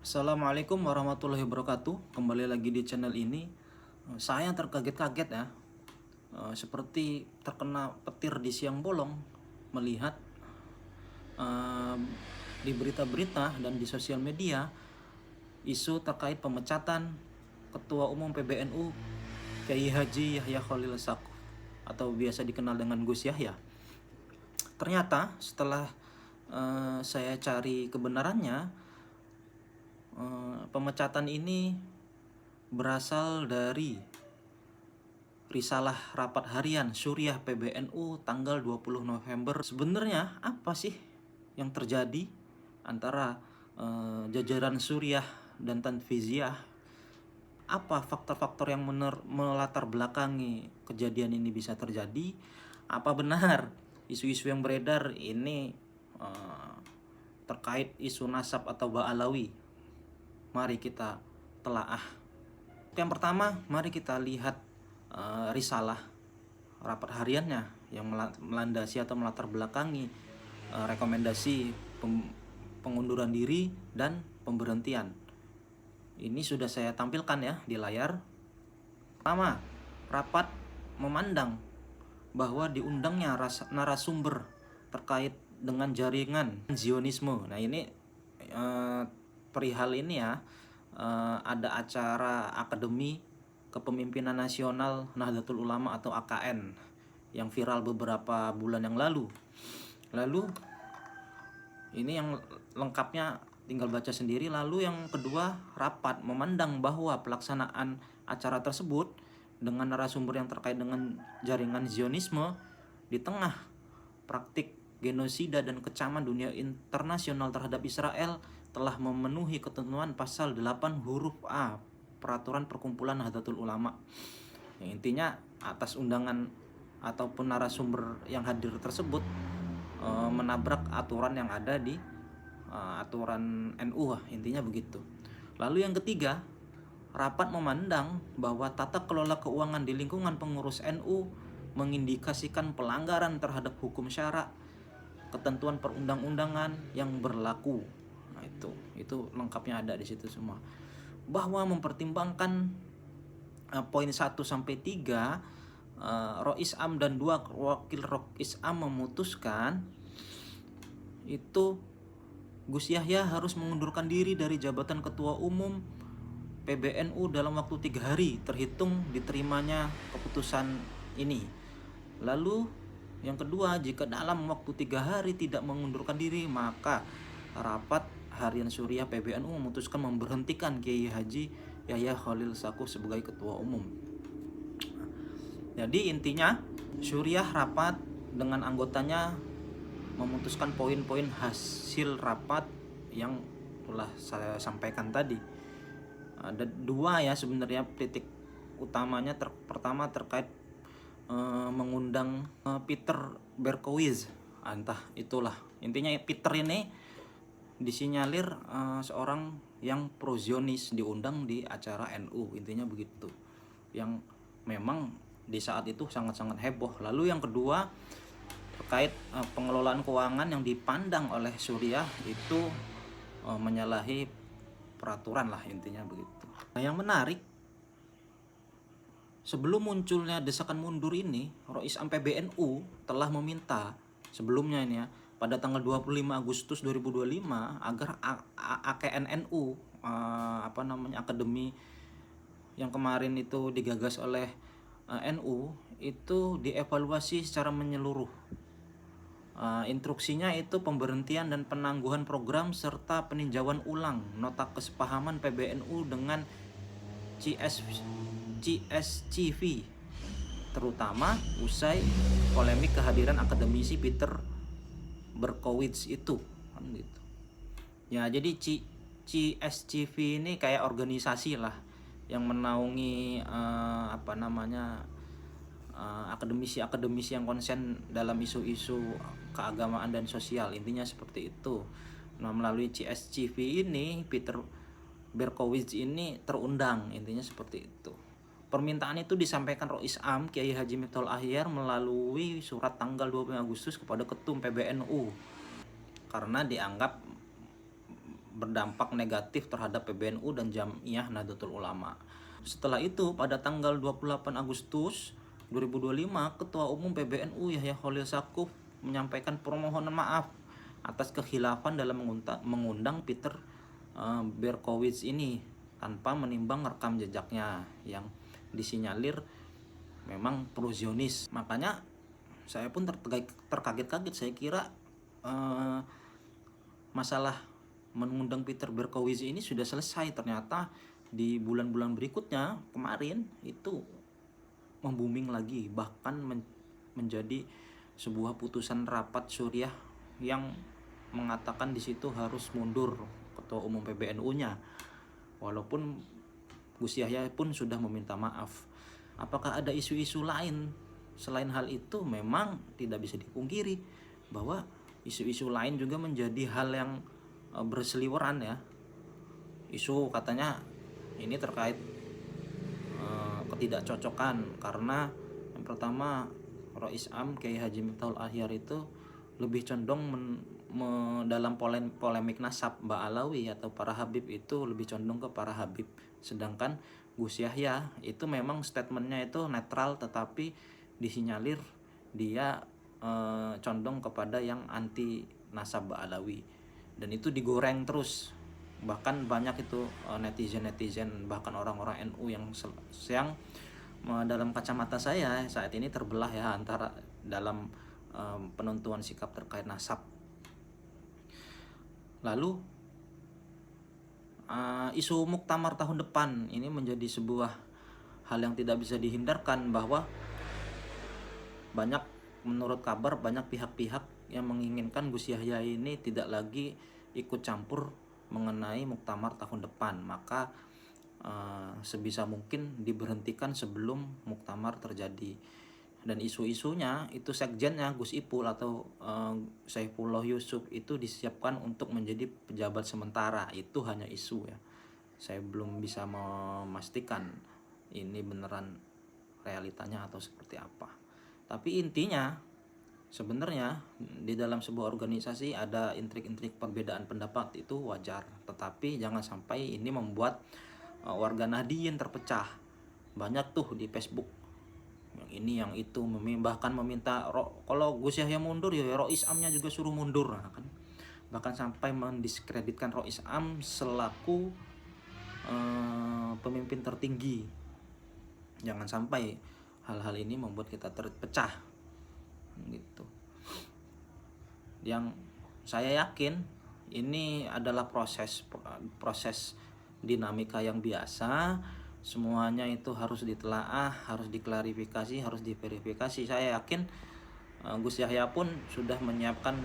Assalamualaikum warahmatullahi wabarakatuh. Kembali lagi di channel ini. Saya terkaget-kaget ya, seperti terkena petir di siang bolong melihat eh, di berita-berita dan di sosial media isu terkait pemecatan Ketua Umum PBNU Kiai Haji Yahya Khalil Stakuf atau biasa dikenal dengan Gus Yahya. Ternyata setelah saya cari kebenarannya, pemecatan ini berasal dari risalah rapat harian Suriah PBNU tanggal 20 November. Sebenarnya apa sih yang terjadi antara jajaran Suriah dan Tanfiziyah? Apa faktor-faktor yang melatar belakangi kejadian ini bisa terjadi? Apa benar isu-isu yang beredar ini terkait isu nasab atau Ba'alawi? Mari kita telaah. Yang pertama, mari kita lihat risalah rapat hariannya yang melandasi atau melatar belakangi rekomendasi pengunduran diri dan pemberhentian. Ini sudah saya tampilkan ya di layar. Pertama, rapat memandang bahwa diundangnya narasumber terkait dengan jaringan Zionisme. Nah ini perihal ini ya, ada acara Akademi Kepemimpinan Nasional Nahdlatul Ulama atau AKN yang viral beberapa bulan yang lalu. Lalu ini yang lengkapnya tinggal baca sendiri. Lalu yang kedua, rapat memandang bahwa pelaksanaan acara tersebut dengan narasumber yang terkait dengan jaringan Zionisme di tengah praktik genosida dan kecaman dunia internasional terhadap Israel telah memenuhi ketentuan pasal 8 huruf A Peraturan Perkumpulan Nahdlatul Ulama. Yang intinya atas undangan ataupun narasumber yang hadir tersebut menabrak aturan yang ada di aturan NU, intinya begitu. Lalu yang ketiga, rapat memandang bahwa tata kelola keuangan di lingkungan pengurus NU mengindikasikan pelanggaran terhadap hukum syara, ketentuan perundang-undangan yang berlaku. Nah, itu lengkapnya ada di situ semua. Bahwa mempertimbangkan poin 1 sampai 3, Rois Am dan 2 wakil Rois Am memutuskan itu Gus Yahya harus mengundurkan diri dari jabatan Ketua Umum PBNU dalam waktu 3 hari terhitung diterimanya keputusan ini. Lalu yang kedua, jika dalam waktu 3 hari tidak mengundurkan diri, maka rapat harian Suriah PBNU memutuskan memberhentikan Kiai Haji Yahya Khalil Stakuf sebagai Ketua Umum. Jadi intinya Suriah rapat dengan anggotanya memutuskan poin-poin hasil rapat yang telah saya sampaikan tadi. Ada 2 ya sebenarnya titik utamanya. Pertama terkait mengundang Peter Berkowitz. Entah itulah. Intinya Peter ini disinyalir seorang yang pro-Zionis diundang di acara NU. Intinya begitu. Yang memang di saat itu sangat-sangat heboh. Lalu yang kedua terkait pengelolaan keuangan yang dipandang oleh Suriah itu menyalahi peraturan lah, intinya begitu. Nah, yang menarik, sebelum munculnya desakan mundur ini, Rois Am PBNU telah meminta sebelumnya ini ya, pada tanggal 25 Agustus 2025 agar AKNNU akademi yang kemarin itu digagas oleh NU itu dievaluasi secara menyeluruh. Instruksinya itu pemberhentian dan penangguhan program serta peninjauan ulang nota kesepahaman PBNU dengan CSCV, terutama usai polemik kehadiran akademisi Peter Berkowitz itu kan gitu. Ya, jadi CSCV ini kayak organisasi lah yang menaungi akademisi-akademisi yang konsen dalam isu-isu keagamaan dan sosial, intinya seperti itu. Nah, melalui CSCV ini Peter Berkowitz ini terundang, intinya seperti itu. Permintaan itu disampaikan Rois Am Kiai Haji Miftahul Ahyar melalui surat tanggal 20 Agustus kepada Ketum PBNU karena dianggap berdampak negatif terhadap PBNU dan Jam'iyah Nahdlatul Ulama. Setelah itu pada tanggal 28 Agustus 2025, Ketua Umum PBNU Yahya Khalil Stakuf menyampaikan permohonan maaf atas kekhilafan dalam mengundang Peter Berkowitz ini tanpa menimbang rekam jejaknya yang disinyalir memang pro-Zionis. Makanya saya pun terkaget-kaget. Saya kira masalah mengundang Peter Berkowitz ini sudah selesai. Ternyata di bulan-bulan berikutnya kemarin itu membooming lagi, bahkan menjadi sebuah putusan rapat Suriah yang mengatakan di situ harus mundur Ketua Umum PBNU-nya, walaupun Gus Yahya pun sudah meminta maaf. Apakah ada isu-isu lain selain hal itu? Memang tidak bisa dipungkiri bahwa isu-isu lain juga menjadi hal yang berseliweran ya. Isu katanya ini terkait ketidakcocokan karena yang pertama Rois Am Kiai Haji Miftahul Ahyar itu lebih condong dalam polemik nasab Mbak Alawi atau para Habib itu lebih condong ke para Habib, sedangkan Gus Yahya itu memang statementnya itu netral tetapi disinyalir dia condong kepada yang anti nasab Mbak Alawi, dan itu digoreng terus. Bahkan banyak itu netizen bahkan orang-orang NU yang dalam kacamata saya saat ini terbelah ya antara dalam penentuan sikap terkait nasab. Lalu isu muktamar tahun depan ini menjadi sebuah hal yang tidak bisa dihindarkan, bahwa menurut kabar banyak pihak-pihak yang menginginkan Gus Yahya ini tidak lagi ikut campur mengenai muktamar tahun depan, maka sebisa mungkin diberhentikan sebelum muktamar terjadi. Dan isu-isunya itu sekjennya Gus Ipul atau Saifullah Yusuf itu disiapkan untuk menjadi pejabat sementara. Itu hanya isu ya, saya belum bisa memastikan ini beneran realitanya atau seperti apa. Tapi intinya sebenarnya di dalam sebuah organisasi ada intrik-intrik perbedaan pendapat, itu wajar, tetapi jangan sampai ini membuat warga Nahdien terpecah. Banyak tuh di Facebook yang ini yang itu, bahkan meminta kalau Gus Yahya mundur ya Rois Amnya juga suruh mundur, nah, kan bahkan sampai mendiskreditkan Rois Am selaku pemimpin tertinggi. Jangan sampai hal-hal ini membuat kita terpecah gitu. Yang saya yakin ini adalah proses dinamika yang biasa. Semuanya itu harus ditelaah, harus diklarifikasi, harus diverifikasi. Saya yakin Gus Yahya pun sudah menyiapkan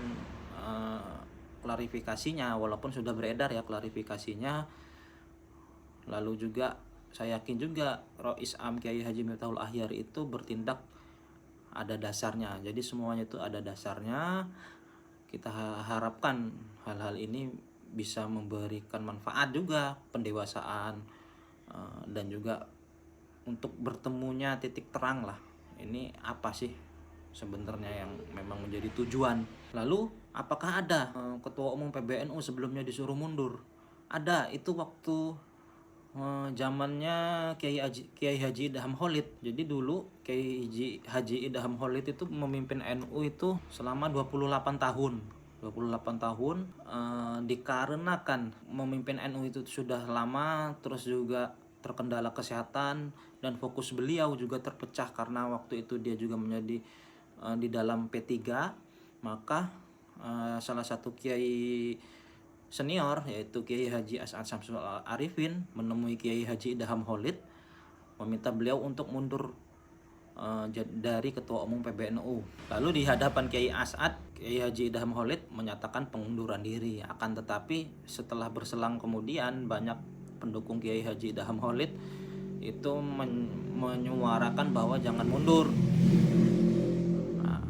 klarifikasinya, walaupun sudah beredar ya klarifikasinya. Lalu juga saya yakin juga Rois Am Kiai Haji Miftahul Ahyar itu bertindak ada dasarnya. Jadi semuanya itu ada dasarnya. Kita harapkan hal-hal ini bisa memberikan manfaat juga, pendewasaan, dan juga untuk bertemunya titik terang lah. Ini apa sih sebenarnya yang memang menjadi tujuan. Lalu apakah ada Ketua Umum PBNU sebelumnya disuruh mundur? Ada, itu waktu zamannya Kiai Haji Idham Khalid. Jadi dulu Kiai Haji Idham Khalid itu memimpin NU itu selama 28 tahun. 28 tahun dikarenakan memimpin NU itu sudah lama, terus juga terkendala kesehatan, dan fokus beliau juga terpecah karena waktu itu dia juga menjadi di dalam P3, maka salah satu kiai senior yaitu Kiai Haji As'ad Syamsul Arifin menemui Kiai Haji Idham Khalid meminta beliau untuk mundur dari Ketua Umum PBNU. Lalu di hadapan Kiai As'ad, Kiai Haji Idham Khalid menyatakan pengunduran diri. Akan tetapi setelah berselang kemudian banyak pendukung Kiai Haji Idham Khalid itu menyuarakan bahwa jangan mundur. Nah,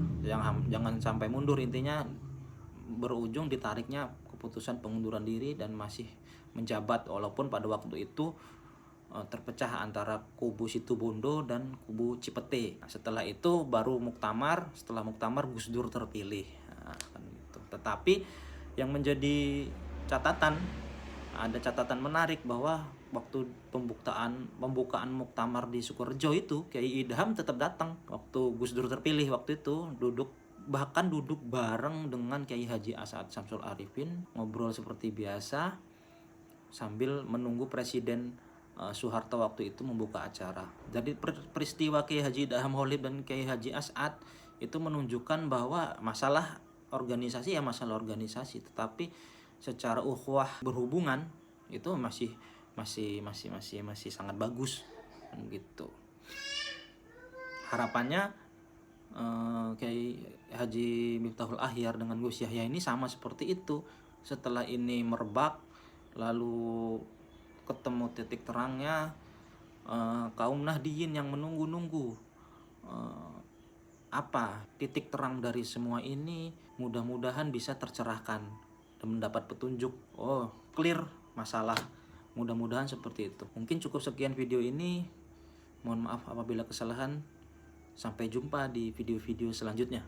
jangan sampai mundur, intinya berujung ditariknya keputusan pengunduran diri dan masih menjabat, walaupun pada waktu itu terpecah antara kubu Situbondo dan kubu Cipete. Nah, setelah itu baru muktamar, setelah muktamar Gus Dur terpilih. Nah, kan gitu. Tetapi yang menjadi catatan ada catatan menarik bahwa waktu pembukaan muktamar di Sukorejo itu, Kiai Idham tetap datang waktu Gus Dur terpilih. Waktu itu bahkan duduk bareng dengan Kiai Haji As'ad Syamsul Arifin, ngobrol seperti biasa sambil menunggu Presiden Soeharto waktu itu membuka acara. Jadi peristiwa Kiai Haji Idham Holid dan Kiai Haji As'ad itu menunjukkan bahwa masalah organisasi ya masalah organisasi, tetapi secara ukhuwah berhubungan itu masih sangat bagus gitu. Harapannya Kiai Haji Miftahul Ahyar dengan Gus Yahya ini sama seperti itu. Setelah ini merebak, lalu ketemu titik terangnya, kaum Nahdiyin yang menunggu-nunggu apa titik terang dari semua ini, mudah-mudahan bisa tercerahkan dan mendapat petunjuk. Oh, clear masalah. Mudah-mudahan seperti itu. Mungkin cukup sekian video ini. Mohon maaf apabila kesalahan. Sampai jumpa di video-video selanjutnya.